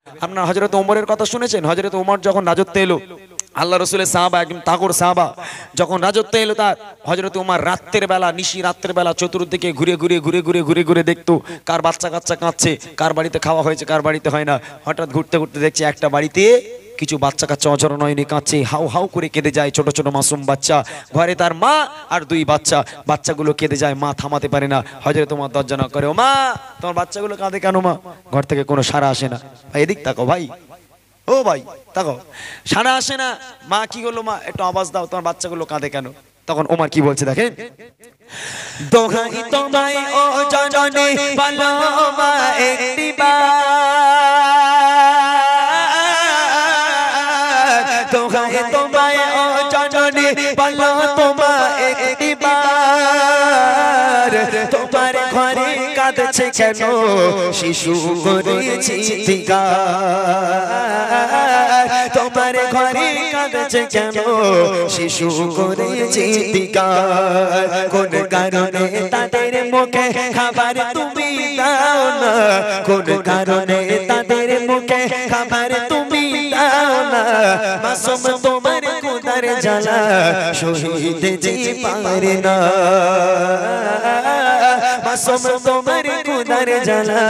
আপনার হযরত ওমরের কথা শুনেছেন? হযরত ওমর যখন রাজত্বে এলো, আল্লাহ রসুলের সাহাবা, একদম তাগড় সাহাবা, যখন রাজত্ব এলো তার, হযরত ওমর রাত্রের বেলা, নিশি রাত্রের বেলা চতুর্দিকে ঘুরে দেখতো কার বাচ্চা কাচ্চা কাঁদছে, কার বাড়িতে খাওয়া হয়েছে, কার বাড়িতে হয় না। হঠাৎ ঘুরতে ঘুরতে দেখছে একটা বাড়িতে কিছু বাচ্চা কাচ্চা অঝর নয়নে কাঁদছে, হাউ হাউ করে কেঁদে যায়, ছোট ছোট মাসুম বাচ্চা। ঘরে তার মা আর দুই বাচ্চা, বাচ্চাগুলো কেঁদে যায়, মা থামাতে পারে না। হযরত ওমর দরজা নক করে, ও মা, তোমার বাচ্চাগুলো কাঁদে কেন মা? ঘর থেকে কোনো সাড়া আসে না। ভাই এদিক তাকো ভাই, ও ভাই তাকো, সাড়া আসে না। মা কি হলো মা, একটু আওয়াজ দাও, তোমার বাচ্চাগুলো কাঁদে কেন? তখন ওমর কি বলছে দেখেন, দোহাই তোমায় ও জননী ভালো মা একটিবার, দোহাই তোমায় ও জননী ভালো তোমা একটিবার, তোমার ঘরে কাঁদছে কেন শিশু করেছি দিগার, তোমার ঘরে কাঁদছে কেন শিশু করেছি দিগার, কোন কারণে তাদের মুখে খাবার তুমি দাও না, কোন কারণে তাদের মুখে খাবার তুমি দাও না, মাসুম তোমার খোদার জ্বালা সহিতে যে পারে না, মাসুম তোমার খোদার জ্বালা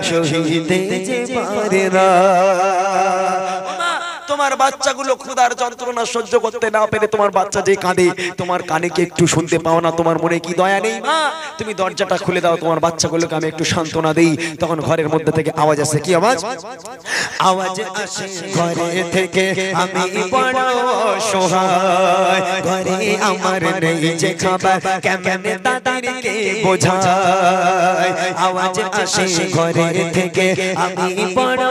সহিতে যে পারে না। তোমার বাচ্চাগুলো ক্ষুধার যন্ত্রণা সহ্য করতে না পেরে তোমার বাচ্চা যে কাঁদে, তোমার কানে কি একটু শুনতে পাও না? তোমার মনে কি দয়া নেই মা? তুমি দরজাটা খুলে দাও, তোমার বাচ্চাগুলোকে আমি একটু সান্ত্বনা দেই। তখন ঘরের মধ্যে থেকে আওয়াজ আসে, কি আওয়াজ? আওয়াজ আসে ঘরে থেকে, আমি বড় অসহায়, ঘরে আমার নেই যে খাবার, কেমনে তাদেরকে বোঝাই। আওয়াজ আসে ঘরে থেকে, আমি বড়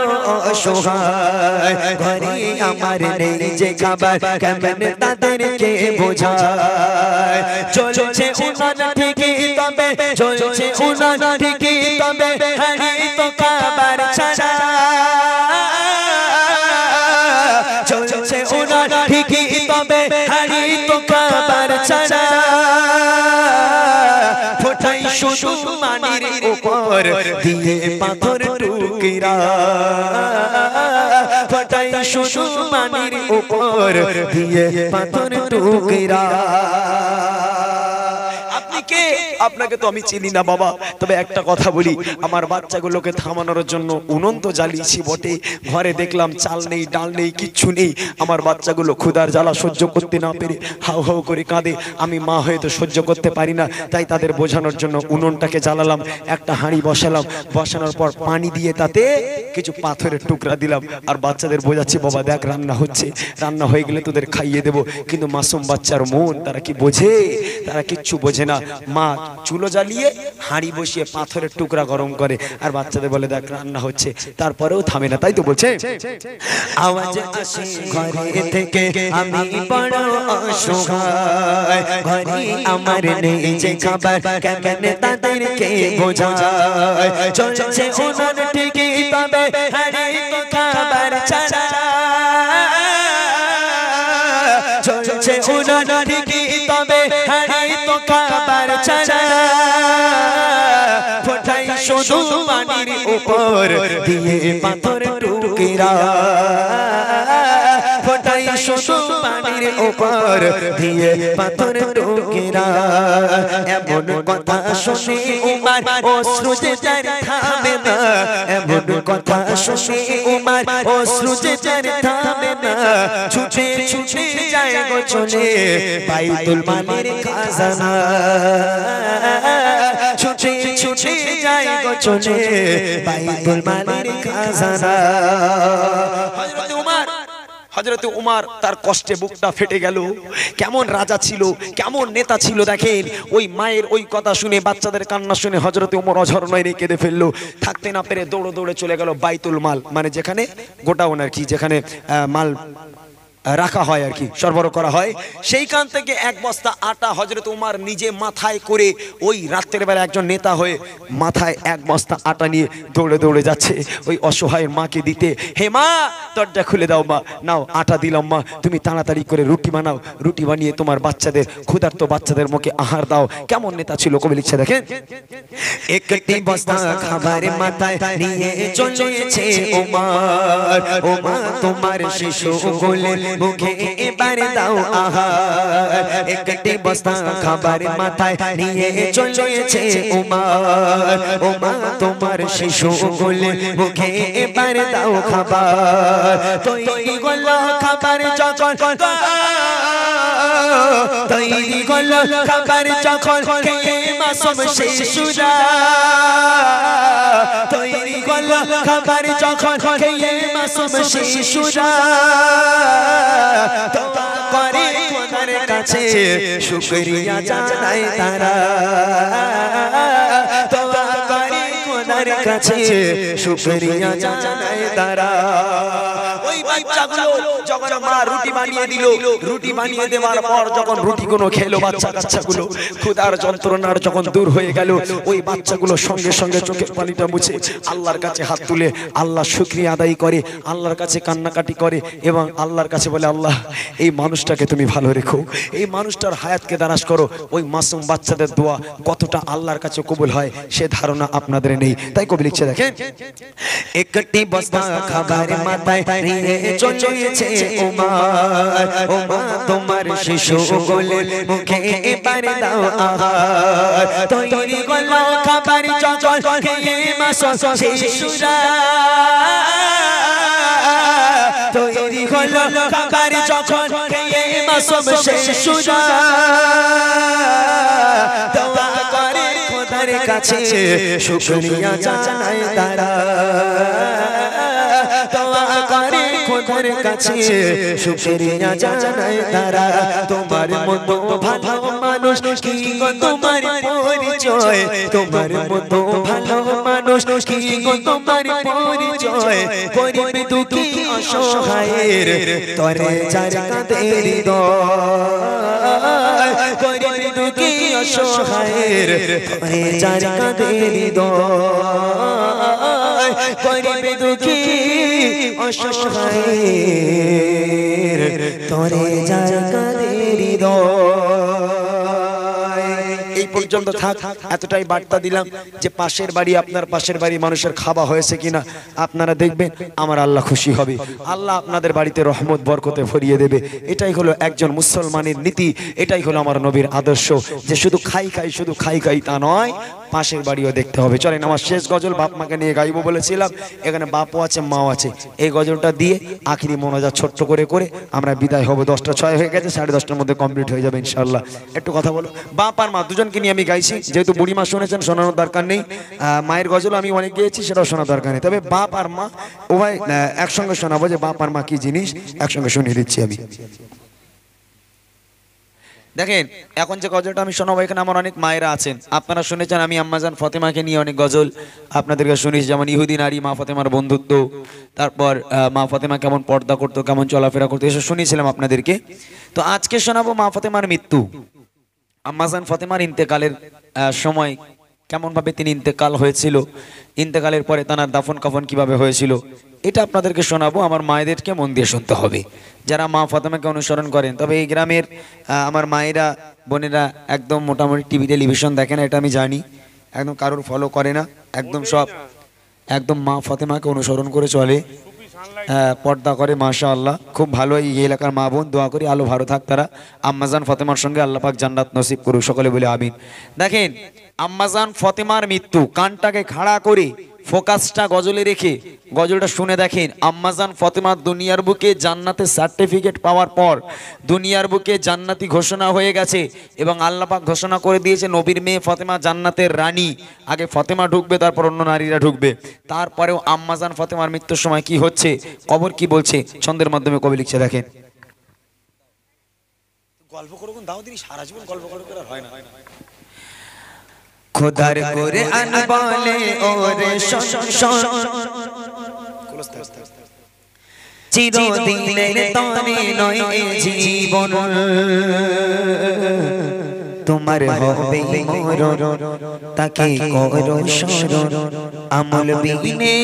অসহায়, ঘরে আমার নেই যে খাবার, কেমনে তাদেরকে বোঝায়। চলছে উনান ঠিকই তবে, চলছে উনান ঠিকই তবে, হাড়ি তো খাবার ছাড়া, চলছে উনান ঠিকই তবে, হাড়ি তো খাবার ছাড়া, ফোটাই শুধু মানির উপর দিয়ে পাথর টুকরা, ফোটাই শুধু মানির উপর দিয়ে পাথর টুকরা। আপনি কে? আপনাকে তো আমি চিনি না বাবা, তবে একটা কথা বলি, আমার বাচ্চাগুলোকে থামানোর জন্য উনুন তো জ্বালিয়েছি বটে, ঘরে দেখলাম চাল নেই, ডাল নেই, কিচ্ছু নেই। আমার বাচ্চাগুলো ক্ষুধার জ্বালা সহ্য করতে না পেরে হাউ হাউ করে কাঁদে, আমি মা হয়ে তো সহ্য করতে পারি না, তাই তাদের বোঝানোর জন্য উনুনটাকে জ্বালালাম, একটা হাঁড়ি বসালাম, বসানোর পর পানি দিয়ে তাতে কিছু পাথরের টুকরা দিলাম, আর বাচ্চাদের বোঝাচ্ছি, বাবা দেখ রান্না হচ্ছে, রান্না হয়ে গেলে তোদের খাইয়ে দেবো। কিন্তু মাসুম বাচ্চার মন, তারা কি বোঝে? তারা কিচ্ছু বোঝে না। মা চুলো জ্বালিয়ে হাঁড়ি বসিয়ে পাথরের টুকরা গরম করে, আর বাচ্চাদের বলে দেখ রান্না হচ্ছে, তারপরেও থামে না, তাই তো বলছে। আওয়াজ আসে ঘরে থেকে, আমি বড় অসহায়, ঘরে আমার নেই যে খাবার, কেমনে তাদেরকে বোঝায়। চলছে উনান ঠিকই তবে, হাড়ি তো খাবার ছাড়া, চলছে উনান ঠিকই তবে, হাড়ি তো খাবার ছাড়া, ফোটাই শুধু পানির উপর দিয়ে পাথর টুকরা, ফোটাই শুধু পানির উপর দিয়ে পাথর টুকরা। এমন কথা শুনে উমার অশ্রু যে যার থামে না, এমন কথা শুনে উমার অশ্রু যে যার থামে না, ছুটে ছুটে যায় গো চলে বাইতুল মালের খাজানা, ছুটে ছুটে যায় গো চলে বাইতুল মালের খাজানা। হযরত উমর তার কষ্টে বুকটা ফেটে গেল। কেমন রাজা ছিল, কেমন নেতা ছিল দেখেন। ওই মায়ের ওই কথা শুনে, বাচ্চাদের কান্না শুনে হযরত উমর অঝর নয়নে কেঁদে ফেললো। থাকতে না পেরে দৌড়ে দৌড়ে চলে গেল বাইতুল মাল, মানে যেখানে গোডাউন আর কি, যেখানে মাল রাখা হয় আর কি, সরবরাহ করা হয়। সেইখান থেকে এক বস্তা আটা হযরত উমর নিজে মাথায় করে ওই রাতের বেলা একজন নেতা হয়ে মাথায় এক বস্তা আটা নিয়ে দৌড়ে দৌড়ে যাচ্ছে ওই অসহায়ের মাকে দিতে। হে মা, দরজা খুলে দাও মা, নাও আটা দিলাম মা, তুমি তাড়াতাড়ি করে রুটি বানাও, রুটি বানিয়ে তোমার বাচ্চাদের, ক্ষুধার্ত বাচ্চাদের মুখে আহার দাও। কেমন নেতা ছিল কবি লিখছে দেখেন। একটি বস্তা খাবার মাথায় নিয়ে চলেছে ওমর, ও মা তোমার শিশু গোলে মুখে এবার দাও আহার। একটি বস্তা খাবার মাথায় নিয়ে চলেছে ওমর, ও মা তোমার শিশু গোলে মুখে এবার দাও খাবার। তৈরি হলো খাবার যখন, তৈরি হলো খাবার যখন খেয়ে মাসুম শিশুরা, তৈরি হলো খাবার যখন খেয়ে মাসুম শিশুরা, দোয়া করে খোদার কাছে শুকরিয়া জানায় তারা, দোয়া করে খোদার কাছে শুকরিয়া জানায় তারা। ওই বাচ্চাগুলো যখন মা রুটি বানিয়ে দিল, রুটি বানিয়ে দেওয়ার পর যখন রুটিগুলো খেলো বাচ্চাগুলো, ক্ষুধার যন্ত্রণার যখন দূর হয়ে গেল, ওই বাচ্চাগুলো সঙ্গে সঙ্গে চোখের পানিটা মুছে আল্লাহর কাছে হাত তুলে আল্লাহ শুকরিয়া আদায় করে, আল্লাহর কাছে কান্নাকাটি করে এবং আল্লাহর কাছে বলে, আল্লাহ এই মানুষটাকে তুমি ভালো রেখো, এই মানুষটার হায়াতকে দারাজ করো। ওই মাসুম বাচ্চাদের দোয়া কতটা আল্লাহর কাছে কবুল হয় সে ধারণা আপনাদের নেই। তাই কবি লিখছে দেখেন, একটি বস্তা খাবার মাথায় নিয়ে চলেছে ওমর, ও মা তোমার শিশু গোলে মুখে এবার দাও আহার। তৈরি হলো খাবার যখন খেয়ে মাসুম শিশুরা, তৈরি হলো খাবার যখন খেয়ে মাসুম শিশুরা, দোয়া করে খোদার কাছে শুকরিয়া জানায় তারা, দোয়া করে খোদার কাছে শুকরিয়া জানায় তারা। তোমার মতো ভালো মানুষ কি গো তোমার পরিচয়, তোমার মতো ভালো মানুষ কি গো তোমার পরিচয়, গরিব দুঃখী অসহায়ের তরে যার কাঁদের হৃদয়, গরিব দুঃখী অসহায়ের তরে যার কাঁদের হৃদয়, গরিব দুঃখী অসহায়ের তরে যার কাঁদের হৃদয়। এই পর্যন্ত থাক, এতটাই বার্তা দিলাম যে পাশের বাড়ি, আপনার পাশের বাড়ি মানুষের খাওয়া হয়েছে কিনা আপনারা দেখবেন, আমার আল্লাহ খুশি হবে, আল্লাহ আপনাদের বাড়িতে রহমত বরকতে ভরিয়ে দেবে। এটাই হলো একজন মুসলমানের নীতি, এটাই হলো আমার নবীর আদর্শ, যে শুধু খাই খাই, শুধু খাই খাই তা নয়, পাশের বাড়িও দেখতে হবে। চলেন আমার শেষ গজল বাপ মাকে নিয়ে গাইবো বলেছিলাম, এখানে বাপও আছে মাও আছে, এই গজলটা দিয়ে আখিরি মোনাজাত ছোট্ট করে করে আমরা বিদায় হব। 10টা 6 হয়ে গেছে, 10:30টার মধ্যে কমপ্লিট হয়ে যাবে ইনশাআল্লাহ। একটু কথা বলো, বাপ আর মা দুজনকে নিয়ে আমি গাইছি, যেহেতু বুড়ি মা শুনেছেন শোনানোর দরকার নেই, মায়ের গজল আমি অনেক গেয়েছি সেটাও শোনার দরকার নেই, তবে বাপ আর মা উভয় একসঙ্গে শোনাবো, যে বাপ আর মা কি জিনিস একসঙ্গে শুনিয়ে দিচ্ছি আমি। দেখেন এখন যে গজলটা আমি শোনাবো, এখানে আমার অনেক মায়েরা আছেন, আপনারা শুনেছেন আমি আম্মাজান ফাতেমাকে নিয়ে অনেক গজল আপনাদেরকে শুনিয়েছি, যেমন ইহুদি নারী মা ফাতেমার বন্ধুত্ব, তারপর মা ফাতেমা কেমন পর্দা করতো, কেমন চলাফেরা করতো, এসব শুনিয়েছিলাম আপনাদেরকে। তো আজকে শোনাবো মা ফাতেমার মৃত্যু, আম্মাজান ফাতেমার ইন্তেকালের সময় কেমন ভাবে তিনি ইন্তেকাল হয়েছিল, ইন্তেকালের পরে তার দাফন কাফন কিভাবে হয়েছিল, এটা আপনাদেরকে শোনাবো। আমার মায়েদেরকে মন দিয়ে শুনতে হবে যারা মা ফাতেমাকে অনুসরণ করেন। তবে এই গ্রামের আমার মায়েরা বোনেরা একদম মোটামুটি টিভি টেলিভিশন দেখে না, এটা আমি জানি, একদম কারোর ফলো করে না, একদম সব একদম মা ফাতেমাকে অনুসরণ করে চলে, পর্দা করে, মাশাআল্লাহ খুব ভালো। এই এলাকার মা বোন দোয়া করি আলো ভালো থাক তারা, আম্মাজান ফাতেমার সঙ্গে আল্লাহ পাক জান্নাত নসিব করুক, সকলে বলে আমিন। দেখেন আম্মাজান ফাতেমার মৃত্যু, কানটাকে খাড়া করে ফোকাসটা গজলে রেখে গজলটা শুনে দেখেন। আম্মাজান ফাতেমা দুনিয়ার বুকে জান্নাতের সার্টিফিকেট পাওয়ার পর দুনিয়ার বুকে জান্নাতি ঘোষণা হয়ে গেছে এবং আল্লাহ পাক ঘোষণা করে দিয়েছে নবীর মেয়ে ফাতেমা জান্নাতের রানী, আগে ফাতেমা ঢুকবে তারপর অন্য নারীরা ঢুকবে। তারপরেও আম্মাজান ফাতেমার মৃত্যুর সময় কি হচ্ছে, কবর কি বলছে, ছন্দের মাধ্যমে কবি লিখছে দেখেন। গল্প করুন দাও দিন, সারা জীবন গল্প করে হয় না। খোদার কোরআন বলে ওরে শোন শোন, চিরদিনের তরে নয় জীবন তোমার হবে মরণ তাকে করো স্মরণ আমল বিনে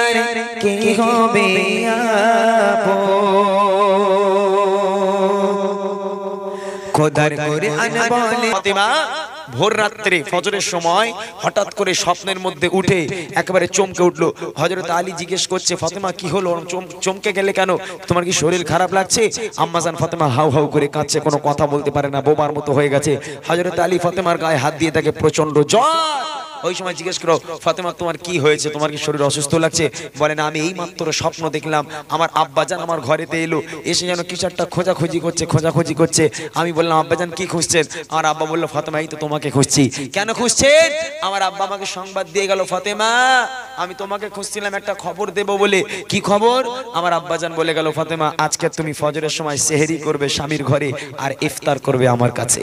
আর কে হবে আপন খোদার কোরআন বলে ফাতেমা ভোর রাত্রে ফজরের সময় হঠাৎ করে স্বপ্নের মধ্যে উঠে একেবারে চমকে উঠলো। হযরত আলী জিজ্ঞেস করছে, ফাতেমা কি হলো, চমকে গেলে কেন, তোমার কি শরীর খারাপ লাগছে? আম্মাজান ফাতেমা হাউ হাউ করে কাঁদছে, কোনো কথা বলতে পারে না, বোবার মতো হয়ে গেছে। হযরত আলী ফাতেমার গায়ে হাত দিয়ে তাকে প্রচন্ড জ্বর। ওই সময় জিজ্ঞেস করো, ফাতেমা তোমার কি হয়েছে, তোমার কি শরীর অসুস্থ লাগছে? বলে না, আমি এই মাত্র স্বপ্ন দেখলাম আমার আব্বাজান আমার ঘরেতে এলো, এসে যেন কিছু একটা খোঁজাখুঁজি করছে। আমি বললাম, আব্বাজান কি খুঁজছেন? আমার আব্বা বললো, ফাতেমা এই তো তোমাকে খুঁজছি। কেন খুঁজছেন? আমার আব্বা আমাকে সংবাদ দিয়ে গেল, ফাতেমা আমি তোমাকে খুঁজছিলাম একটা খবর দেব বলে। কি খবর? আমার আব্বাজান বলে গেল, ফাতেমা আজকে তুমি ফজরের সময় সেহরি করবে স্বামীর ঘরে আর ইফতার করবে আমার কাছে।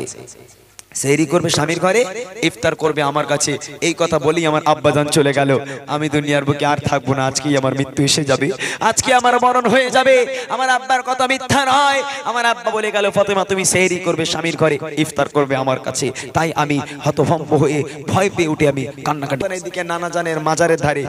সেহরি করবে স্বামীর ঘরে, ইফতার করবে আমার কাছে। এই কথা বলেই আমার আব্বাজান চলে গেল। আমি দুনিয়ার বুকে আর থাকবো না, আজকেই আমার মৃত্যু এসে যাবে, আজকে আমার মরণ হয়ে যাবে। আমার আব্বার কথা মিথ্যা নয়। আমার আব্বা বলে গেল, ফাতেমা তুমি সেহরি করবে স্বামীর ঘরে, ইফতার করবে আমার কাছে। তাই আমি হতভম্ব হয়ে ভয় পেয়ে উঠে আমি কান্নাকাটি। এদিকে নানা জানের মাজারের ধারে,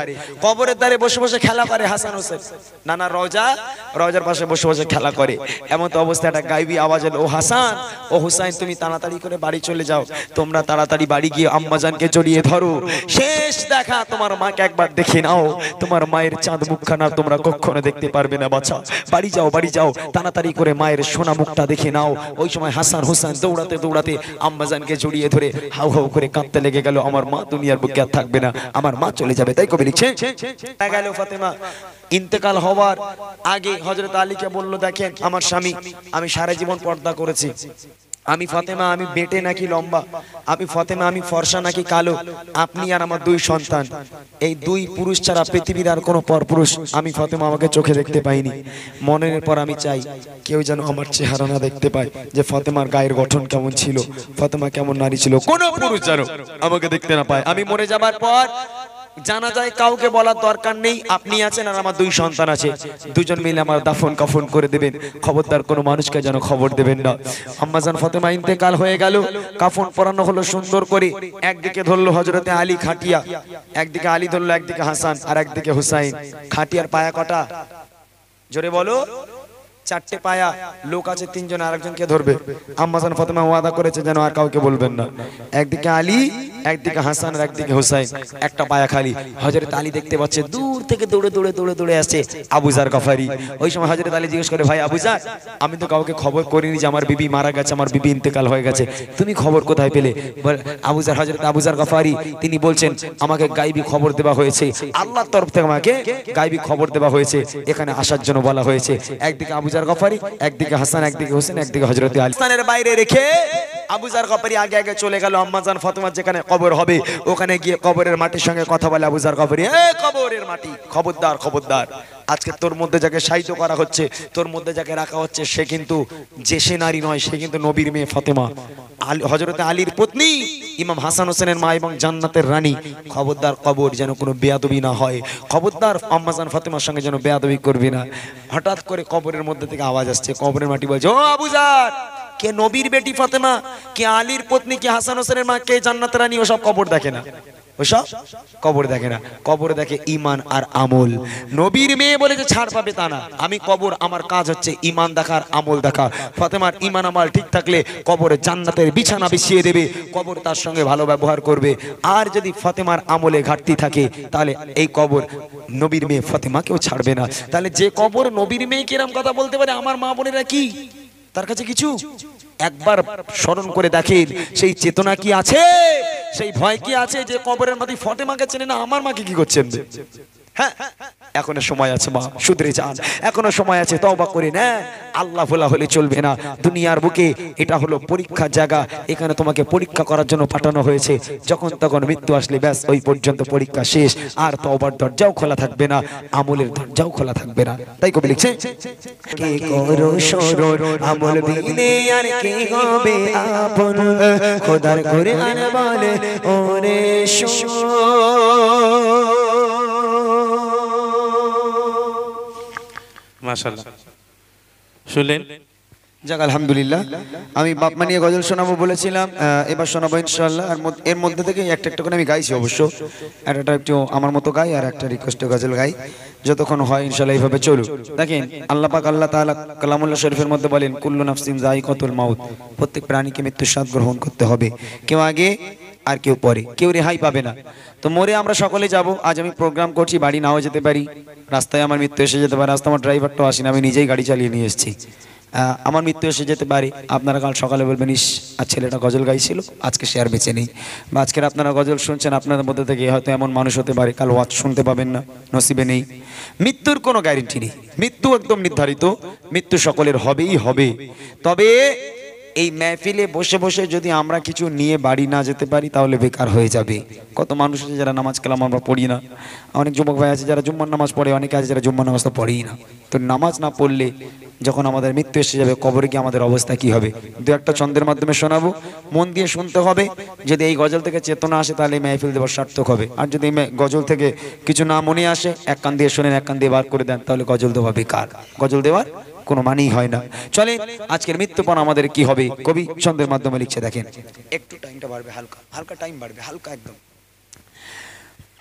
কবরের ধারে বসে বসে খেলা করে হাসান হোসেন। নানা রওজার পাশে বসে বসে খেলা করে। এমন তো অবস্থা একটা গাইবি আওয়াজ এলো, ও হাসান, ও হুসাইন, তুমি তাড়াতাড়ি করে বাড়ি চলে যাও, তোমরা তাড়াতাড়ি বাড়ি গিয়ে আম্মাজানকে জড়িয়ে ধরো, শেষ দেখা তোমার মাকে একবার দেখে নাও, তোমার মায়ের চাঁদ মুখখানা তোমরা কখনো দেখতে পারবে না বাছা। বাড়ি যাও, তাড়াতাড়ি করে মায়ের সোনা মুখটা দেখে নাও। ওই সময় হাসান হোসেন দৌড়াতে দৌড়াতে আম্মাজানকে জড়িয়ে ধরে হাউ হাউ করে কাঁদতে লেগে গেল, আমার মা দুনিয়ার বুকে আর থাকবে না, আমার মা চলে যাবে। তাই কবি লিখছে, গেল ফাতেমা ইন্তেকাল হওয়ার আগে হযরত আলীকে বলল, দেখেন আমার স্বামী, আমি সারা জীবন পর্দা করেছি, আমি ফাতেমা আমি বেটে নাকি লম্বা, আমি ফাতেমা আমি ফর্সা নাকি কালো, আপনি আর আমার দুই সন্তান, এই দুই পুরুষ ছাড়া পৃথিবীর আর কোনো পরপুরুষ আমি ফাতেমা আমাকে চোখে দেখতে পাইনি। মনের পর আমি চাই কেউ যেন আমার চেহারা না দেখতে পায়, যে ফাতেমার গায়ের গঠন কেমন ছিল, ফাতেমা কেমন নারী ছিল, কোনো পুরুষ যেন আমাকে দেখতে না পায়। আমি মরে যাবার পর জানা যায় কাউকে বলার দরকার নেই, আপনি আছেন আর আমার দুই সন্তান আছে, দুজন মিলে আমার দাফন কাফন করে দেবেন, খবরদার কোনো মানুষকে যেন খবর দেবেন না। আম্মাজান ফাতেমা ইন্তেকাল হয়ে গেল, কাফন পরানো হলো সুন্দর করে। একদিকে ধরলো হযরতে আলী খাটিয়া, একদিকে আলী ধরলো, একদিকে হাসান আর একদিকে হুসাইন। খাটিয়ার পায়া কটা? জোরে বলো। চারটে পায়া, লোক আছে তিনজন, আরেকজনকে ধরবে। আম্মাজান ফাতেমা ওয়াদা করেছে যেন আর কাউকে বলবেন না। একদিকে আলী, একদিকে হাসান আর একদিকে হুসাইন, একটা পায়া খালি। হযরত আলী দেখতে পাচ্ছে দূর থেকে দৌড়ে আসছে আবু যার গফারি। ওই সময় হযরত আলী জিজ্ঞেস করে, ভাই আবু যার, আমি তো কাউকে খবর করিনি যে আমার বিবি মারা গেছে, আমার বিবি ইন্তেকাল হয়ে গেছে, তুমি খবর কোথায় পেলে? আবু যার, হযরত আবু যার গফারি তিনি বলছেন, আমাকে গায়বী খবর দেওয়া হয়েছে, আল্লাহর তরফ থেকে আমাকে গায়বী খবর দেওয়া হয়েছে, এখানে আসার জন্য বলা হয়েছে। একদিকে আবু যার গফারি, একদিকে হাসান, একদিকে হোসেন, একদিকে হযরত আলী। স্থানের বাইরে রেখে আবু যার গফারি আগে আগে চলে গেল আম্মাজান ফাতেমার যেখানে কবর হবে, ওখানে গিয়ে কবরের মাটির সঙ্গে কথা বলে আবু যার গফারি, এ কবরের মাটি, খবরদার খবরদার, আজকে তোর মধ্যে যাকে সাহিত্য করা হচ্ছে, তোর মধ্যে যাকে রাখা হচ্ছে, সে কিন্তু যে সে নারী নয়, সে কিন্তু নবীর মেয়ে ফাতেমা, হযরত আলীর পত্নী, ইমাম হাসান হোসেনের মা এবং জান্নাতের রানী। খবরদার কবর যেন কোনো বেয়াদবি না হয়, খবরদার আম্মাজান ফাতেমার সঙ্গে যেন বেয়াদবি করবি না। হঠাৎ করে কবরের মধ্যে থেকে আওয়াজ আসছে, কবরের মাটি বলছে, ও আবু যার, কে নবীর বেটি ফাতেমা, কে আলীর পত্নী, কে হাসান হোসেনের মা, কে জান্নাতের রানী, ওসব কবর দেখে না, ওসব কবর দেখে না, কবর দেখে ইমান আর আমল। নবীর মেয়ে বলে যে ছাড় পাবে তা না, আমি কবর, আমার কাজ হচ্ছে ইমান দেখার, আমল দেখা। ফাতেমার ইমান আমল ঠিক থাকলে কবরে জান্নাতের বিছানা বিছিয়ে দেবে, কবর তার সঙ্গে ভালো ব্যবহার করবে। আর যদি ফাতেমার আমলে ঘাটতি থাকে, তাহলে এই কবর নবীর মেয়ে ফাতেমাকেও ছাড়বে না। তাহলে যে কবর নবীর মেয়ে কিরম কথা বলতে পারে, আমার মা বোনেরা কি তার কাছে কিছু? একবার স্মরণ করে দেখেন, সেই চেতনা কি আছে, সেই ভয় কি আছে, যে কবরের মধ্যে ফাতেমাকে চেনে না, আমার মাকে কি করছেন? হ্যাঁ, এখনো সময় আছে মা, শুধরে যান, এখনো সময় আছে, তওবা করে না, আল্লাহ ভোলা হলে চলবে না। দুনিয়ার বুকে এটা হলো পরীক্ষার জায়গা, এখানে তোমাকে পরীক্ষা করার জন্য পাঠানো হয়েছে। যখন তখন মৃত্যু আসলে ব্যাস, ওই পর্যন্ত পরীক্ষা শেষ, আর তওবার দরজাও খোলা থাকবে না, আমলের দরজাও খোলা থাকবে না। তাই কবি লিখছে, কে করো শরণ আমল বিনে আর কে হবে আপন, খোদার কোরআন বলে ওরে শোন। মাশাআল্লাহ শুনলেন। যাক আলহামদুলিল্লাহ, আমি বাপ মা নিয়ে গজল শোনাবো বলেছিলাম, এবার শোনাবো ইনশাআল্লাহ। আর এর মধ্যে থেকে একটা একটা করে আমি গাইছি অবশ্য, একটা একটু আমার মতো গাই আর একটা রিকোয়েস্টে গজল গাই, যতক্ষণ হয় ইনশাআল্লাহ এইভাবে চলুক। দেখেন আল্লাহ পাক আল্লাহ তাআলা কালামুল্লাহ শরীফের মধ্যে বলেন কুল্লু নাফসিন যায়িকাতুল মাউত, প্রত্যেক প্রাণীকে মৃত্যুর স্বাদ গ্রহণ করতে হবে, কেউ আগে আর কেউ পরে, কেউ রেহাই পাবে না। তো মরে আমরা সকলে যাব। আজ আমি প্রোগ্রাম করছি, বাড়ি নাও যেতে পারি, রাস্তায় আমার মৃত্যু এসে যেতে পারে, রাস্তা আমার ড্রাইভারটাও আসেন, আমি নিজেই গাড়ি চালিয়ে নিয়ে এসেছি, আমার মৃত্যু এসে যেতে পারে। আপনারা কাল সকালে বলবেন ইস আর ছেলেটা গজল গাইছিল, আজকে সে আর বেঁচে নেই। বা আজকের আপনারা গজল শুনছেন, আপনাদের মধ্যে থেকে হয়তো এমন মানুষ হতে পারে কাল ওয়াজ শুনতে পাবেন না, নসিবে নেই। মৃত্যুর কোনো গ্যারেন্টি নেই, মৃত্যু একদম নির্ধারিত, মৃত্যু সকলের হবেই হবে। তবে এই মেহফিলে বসে বসে যদি আমরা কিছু নিয়ে বাড়ি না যেতে পারি তাহলে বেকার হয়ে যাবে। কত মানুষ আছে যারা নামাজ কালাম আমরা পড়ি না, অনেক যুবক ভাই আছে যারা জুম্মার নামাজ পড়ে, অনেকে আছে যারা জুম্মার নামাজ তো পড়েই না। তো নামাজ না পড়লে যখন আমাদের মৃত্যু এসে যাবে, কবরে কি আমাদের অবস্থা কি হবে? দু একটা ছন্দের মাধ্যমে শোনাবো, মন দিয়ে শুনতে হবে। যদি এই গজল থেকে চেতনা আসে তাহলে এই মেহফিল দেওয়ার সার্থক হবে। আর যদি এই গজল থেকে কিছু না মনে আসে, এক কান দিয়ে শোনেন এক কান দিয়ে বার করে দেন, তাহলে গজল দেওয়া বেকার, গজল দেওয়ার কোনো মানেই হয় না। চলে আজকের মৃত্যুপণ আমাদের কি হবে, কবি ছন্দের মাধ্যমে লিখছে, দেখেন একটু টাইমটা বাড়বে, হালকা হালকা টাইম বাড়বে, হালকা একদম।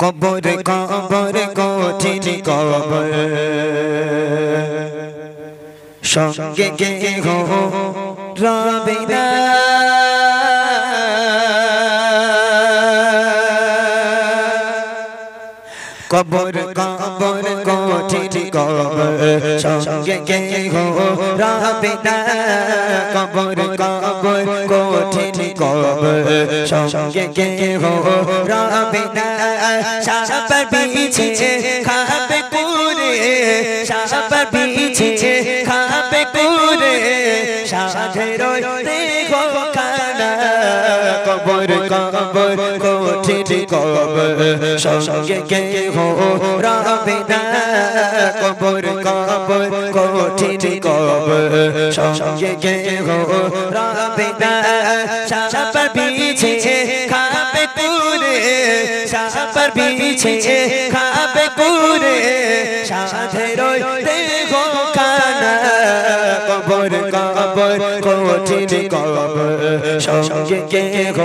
কবর কবর কঠিন কবর, সঙ্গে কেহ রবে না, কবর কবর কঠিন কবর, সঙ্গে কেহ রবে না, কবর কবর কঠিন কবর, সঙ্গে কেহ রবে না, সাপের বিছে খাবে কুরে, সাপের বিছে খাবে কুরে, সাধের দেহ খানা, কবর কবর কঠিন কবর, সঙ্গে কেহ রবে না, কবর কবর কঠিন কবর, সঙ্গে কেহ রবে না, সাপের বিছে খাবে কুরে, সাপের বিছে খাবে কুরে, সাধের দেহ খানা, কবর কবর কঠিন কবর, সঙ্গে কেহ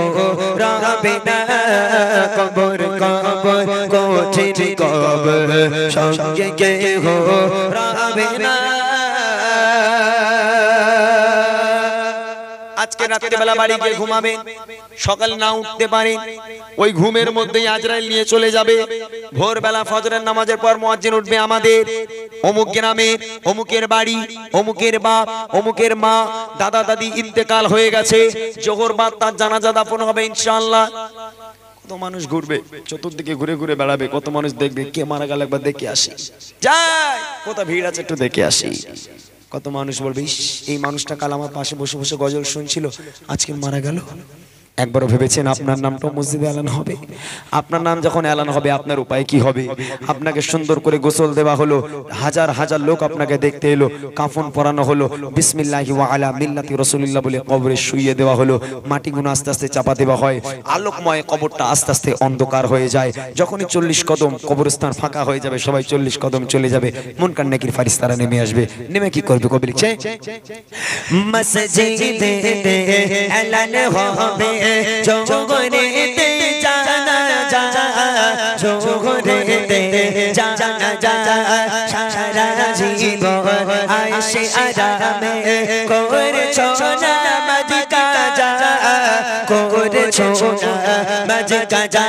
রবে না, কবর কবর কঠিন কবর, সঙ্গে কেহ রবে না। আজকে রাত্রিবেলা বাড়ি গিয়ে ঘুমাবেন, সকালে না উঠতে পারেন, ওই ঘুমের মধ্যেই আজরাইল নিয়ে চলে যাবে। ভোরবেলা ফজরের নামাজের পর মুয়াজ্জিন উঠবে, আমাদের অমুক গ্রামে অমুকের বাড়ি, অমুকের বাপ, অমুকের মা, দাদা দাদি ইন্তেকাল হয়ে গেছে, জোহর বাদ তার জানাজা দাফন হবে ইনশাআল্লাহ। কত মানুষ ঘুরবে, চতুর্দিকে ঘুরে ঘুরে বেড়াবে, কত মানুষ দেখবে, কে মারা গেল একবার দেখে আসি, যাই কত ভিড় আছে একটু দেখে আসি। কত মানুষ বলবে ইস এই মানুষটা কাল আমার পাশে বসে বসে গজল শুনছিল, আজকে মারা গেল। একবারও ভেবেছেন আপনার নামটাও মসজিদে এলান হবে? আপনার নাম যখন এলান হবে আপনার উপায় কি হবে? আপনাকে সুন্দর করে গোসল দেওয়া হলো, হাজার হাজার লোক আপনাকে দেখতে এলো, কাফন পরানো হলো, বিসমিল্লাহি ওয়া আলা মিল্লাতি রাসূলিল্লাহ বলে কবরে শুইয়ে দেওয়া হলো, মাটিগুলো আস্তে আস্তে চাপা দেওয়া হয়, আলোকময় কবরটা আস্তে আস্তে অন্ধকার হয়ে যায়। যখনই 40 কদম কবরস্থান ফাঁকা হয়ে যাবে, সবাই 40 কদম চলে যাবে, মুনকার নেকির ফারিস্তারা নেমে আসবে। নেমে কি করবে? কবি লিখছে মসজিদে এলান হবে, জোহরেতে জানাজা, জোহরেতে জানাজা, সারা জীবন আয়েশে আরামে করেছো নামাজ কাজা, করেছো নামাজ কাজা,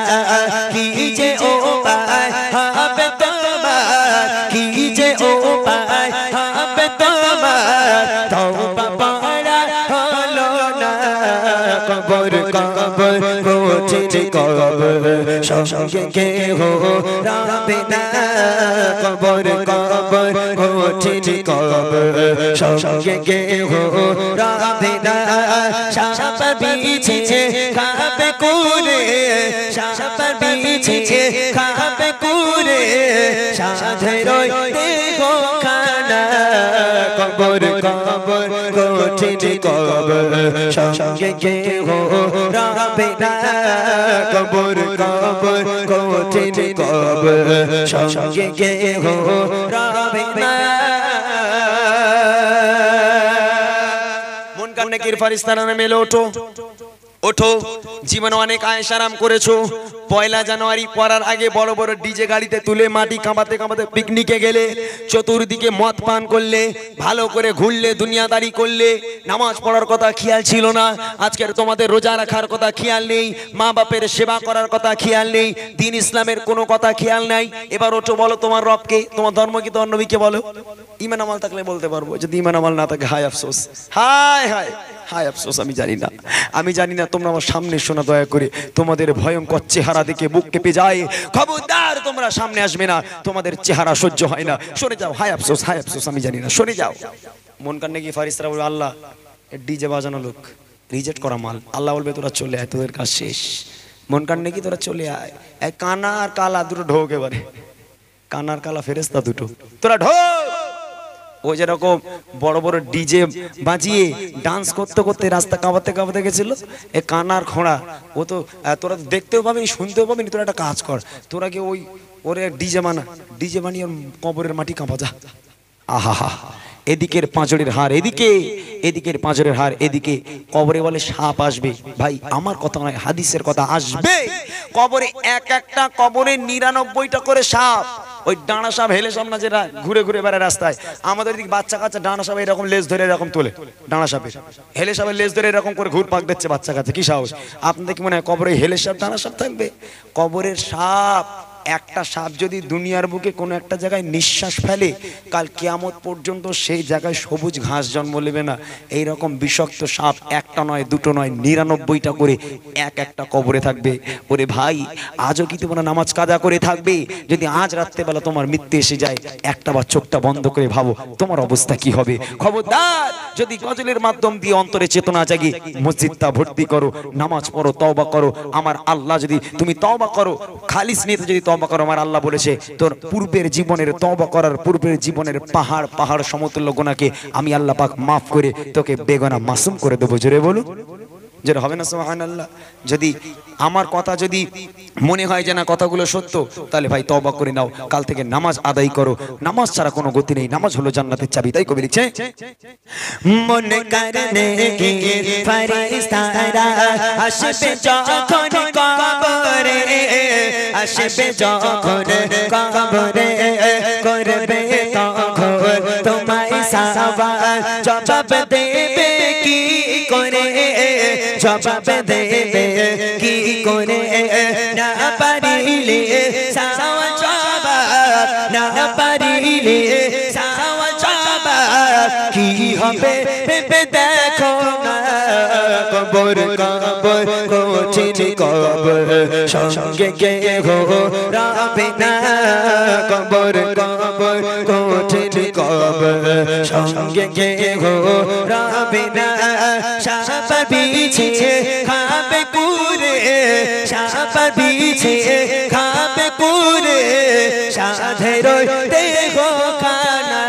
কি যে উপায় হবে তোমার, কি যে উপায় হবে তোমার, তওবা পড়া হলো না, কবর কবর কঠিন কবর, সঙ্গে কেহ রবে না, কবর কবর কঠিন কবর, সঙ্গে কেহ রবে না, সাপের বিছে খাবে কুরে, সাপের বিছে খাবে কুরে, সাধের দেহ খানা, কবর কবর কঠিন কবর, সঙ্গে কেহ রবে না, কবর কবর কঠিন কবর, সঙ্গে কেহ রবে না। নেকির ফারিস্তারা মেলে ওঠো ওঠো। জীবনে অনেক আয়েশ আরাম করেছো, পয়লা জানুয়ারি পড়ার আগে বড় বড় ডিজে গাড়িতে তুলে মাটি কাঁপাতে কাঁপাতে পিকনিকে গেলে, চতুর্দিকে মদ পান করলে, ভালো করে ঘুরলে, দুনিয়াদারি করলে, নামাজ পড়ার কথা খেয়াল ছিল না। আজকের তোমাদের রোজা রাখার কথা খেয়াল নেই, মা বাপের সেবা করার কথা খেয়াল নেই, দিন ইসলামের কোনো কথা খেয়াল নাই। এবার ওঠো, বলো তোমার রবকে, তোমার ধর্ম কি, তোমার নবীকে বলো। ইমান আমল থাকলে বলতে পারবো, যদি ইমান আমল না থাকে হায় আফসোস, হায় হায় হায় আফসোস। আমি জানি না, আমি জানি না, তোমরা আমার সামনে শোনা দয়া করে। তোমাদের ভয়ঙ্কর চেহারা দেখে বুক কেঁপে যায়। খবরদার তোমরা সামনে আসবে না, তোমাদের চেহারা সহ্য হয় না। সরে যাও, হায় আফসোস হায় আফসোস। আমি জানি না, সরে যাও। মন কান্নে কি ফারিস্তারা বলবে, আল্লাহ ডিজে বাজানো লোক, রিজেক্ট করা মাল। আল্লাহ বলবে তোরা চলে আয়, তোদের কাজ শেষ। মন কান্নে কি তোরা চলে আয়। এক কানা আর কালা দুটো ঢোক, এবারে কানার কালা ফেরেস্তা দুটো, তোরা ঢোক। ও যেরকম বড় বড় ডিজে বাজিয়ে ডান্স করতে করতে রাস্তা কাঁপাতে কাঁপাতে গেছিল, এ কানার খোঁড়া। ও তো তোরা দেখতেও পাবিনি, শুনতেও পাবিনি। তোরা একটা কাজ কর, তোরা কি ওই ওরে ডিজে বানা, ডিজে বানিয়ে কবরের মাটি কাঁপা যা। আহা হা, এদিকের পাঁজরের হার এদিকে, এদিকের পাঁজরের হার এদিকে। কবরে বলে সাপ আসবে। ভাই আমার কথা নয়, হাদিসের কথা, আসবে কবরে। এক একটা কবরে 99টা করে সাপ। ওই ডানা সাপ, হেলে সাপ না, যেটা ঘুরে ঘুরে বেড়ায় রাস্তায়। আমাদের দিকে বাচ্চা কাচ্চা ডানা সাপ এরকম লেজ ধরে এরকম তোলে, ডানা সাপের, হেলে সাপের লেজ ধরে এরকম করে ঘুর পাক দিচ্ছে বাচ্চা কাচ্চা। কি সাহস আপনাদের, কি মনে হয় কবরে হেলে সাপ ডানা সাপ থাকবে? কবরের সাপ, একটা সাপ যদি দুনিয়ার বুকে কোনো একটা জায়গায় নিঃশ্বাস ফেলে, কাল কিয়ামত পর্যন্ত সেই জায়গায় সবুজ ঘাস জন্ম নেবে না। এই রকম বিষাক্ত সাপ একটা নয়, দুটো নয়, 99টা করে এক একটা কবরে থাকবে। ওরে ভাই, আজও কি তোমরা নামাজ কাজা করে থাকবে? যদি আজ রাত্রেবেলা তোমার মৃত্যু এসে যায়, একটা বার চোখটা বন্ধ করে ভাবো তোমার অবস্থা কি হবে। খবরদার, যদি গজলের মাধ্যম দিয়ে অন্তরে চেতনা জাগি, মসজিদটা ভর্তি করো, নামাজ পড়ো, তওবা করো। আমার আল্লাহ, যদি তুমি তওবা করো, খালিস নিয়তে যদি তওবা করো, আমার আল্লাহ বলেছে তোর পূর্বের জীবনের, তওবা করার পূর্বের জীবনের পাহাড় পাহাড় সমতুল্য গুনাহকে আমি আল্লাহ পাক মাফ করে তোকে বেগুনাহ মাসুম করে দেবো। জোরে বলুন, যেটা হবে না সুবহানাল্লাহ। যদি আমার কথা যদি মনে হয় যে না কথাগুলো সত্য, তাহলে ভাই তওবা করে নাও, কাল থেকে নামাজ আদায় করো। নামাজ ছাড়া কোনো গতি নেই, নামাজ হলো জান্নাতের চাবি। তাই কবি লিখছে, মন কারনে কি ফারিস্তারা আসবে যখন কবরে, আসবে যখন কবরে, করবে তখন তোমায় সওয়াল, জবাব দেবে কি করে, জবাব দেবে কি করে। না পারিলে সওয়াল জবাব, না পারিলে সওয়াল জবাব কি হবে ভেবে দেখো না। কবর কবর কঠিন কবর, সঙ্গে কেহ রবে না। কবর কবর কঠিন কবর, সঙ্গে কেহ রবে না। সাপ বিছে খাবে কুরে, সাপ বিছে খাবে কুরে, সাধের দেহ খানা।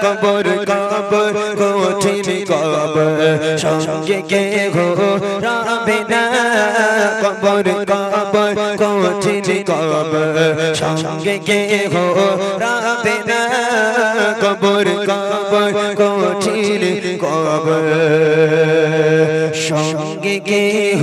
কবর কবর কঠিন কবর, সঙ্গে কেহ রবে না। কবর কবর কঠিন কবর, সঙ্গে কেহ রবে না। কবর কবর কঠিন কবর, সঙ্গে কেহ